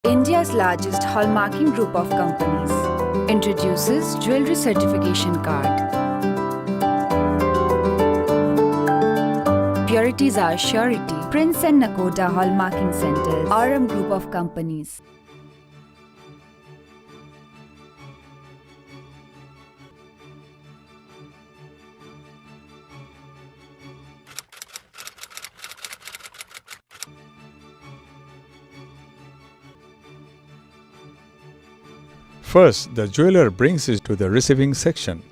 India's largest hallmarking group of companies introduces jewelry certification card. Purities are surety. Prince and Nakoda Hallmarking Centers, RM Group of Companies. First, the jeweler brings it to the receiving section,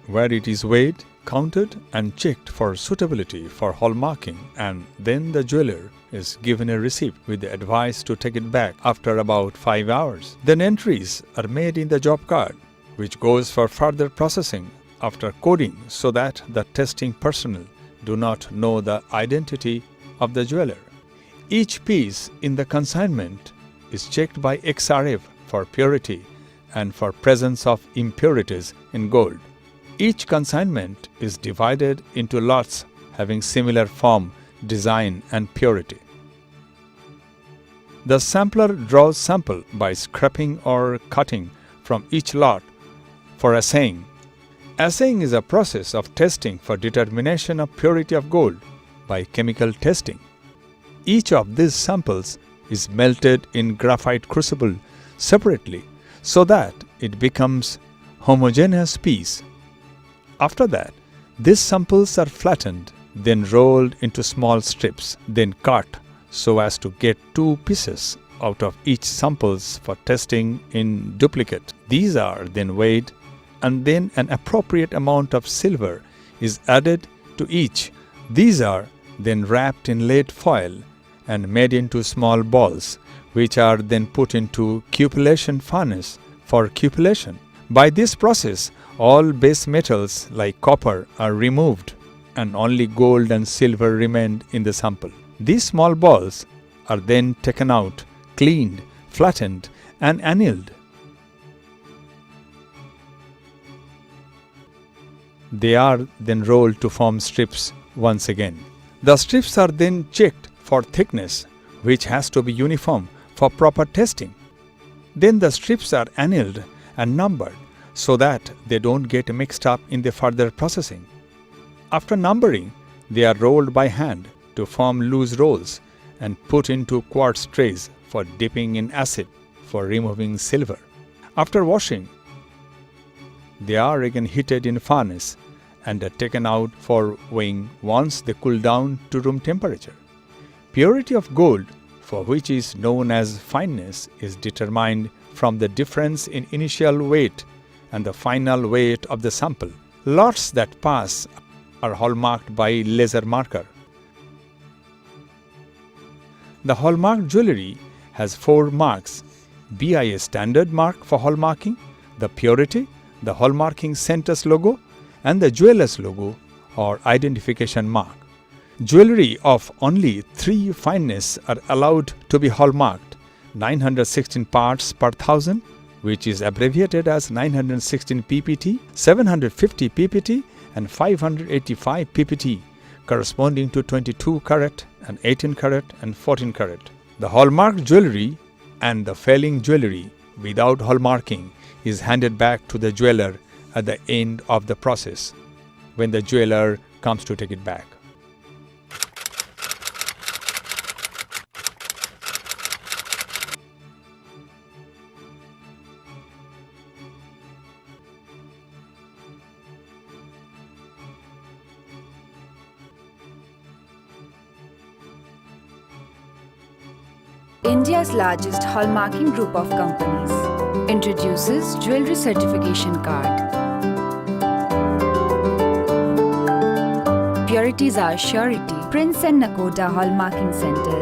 where it is weighed, counted and checked for suitability for hallmarking, and then the jeweler is given a receipt with the advice to take it back after about 5 hours. Then entries are made in the job card, which goes for further processing after coding so that the testing personnel do not know the identity of the jeweler. Each piece in the consignment is checked by XRF for purity and for presence of impurities in gold. Each consignment is divided into lots having similar form, design and purity. The sampler draws sample by scraping or cutting from each lot for assaying. Assaying is a process of testing for determination of purity of gold by chemical testing. Each of these samples is melted in graphite crucible separately so that it becomes homogeneous piece. After that, these samples are flattened, then rolled into small strips, then cut so as to get 2 pieces out of each samples for testing in duplicate. These are then weighed, and then an appropriate amount of silver is added to each. These are then wrapped in lead foil and made into small balls, which are then put into cupellation furnace for cupellation. By this process, all base metals like copper are removed and only gold and silver remain in the sample. These small balls are then taken out, cleaned, flattened and annealed. They are then rolled to form strips once again. The strips are then checked for thickness, which has to be uniform for proper testing. Then the strips are annealed and numbered so that they don't get mixed up in the further processing. After numbering, they are rolled by hand to form loose rolls and put into quartz trays for dipping in acid for removing silver. After washing, they are again heated in furnace and are taken out for weighing once they cool down to room temperature. Purity of gold, for which is known as fineness, is determined from the difference in initial weight and the final weight of the sample. Lots that pass are hallmarked by laser marker. The hallmark jewelry has 4 marks: BIA standard mark for hallmarking, the purity, the hallmarking center's logo, and the jeweler's logo or identification mark. Jewelry of only 3 fineness are allowed to be hallmarked: 916 parts per thousand, which is abbreviated as 916 ppt, 750 ppt and 585 ppt, corresponding to 22 carat and 18 carat and 14 carat. The hallmark jewelry and the failing jewelry without hallmarking is handed back to the jeweler at the end of the process, when the jeweler comes to take it back. India's largest hallmarking group of companies introduces jewelry certification card. Purities are surety. Prince and Nakoda Hallmarking Centers.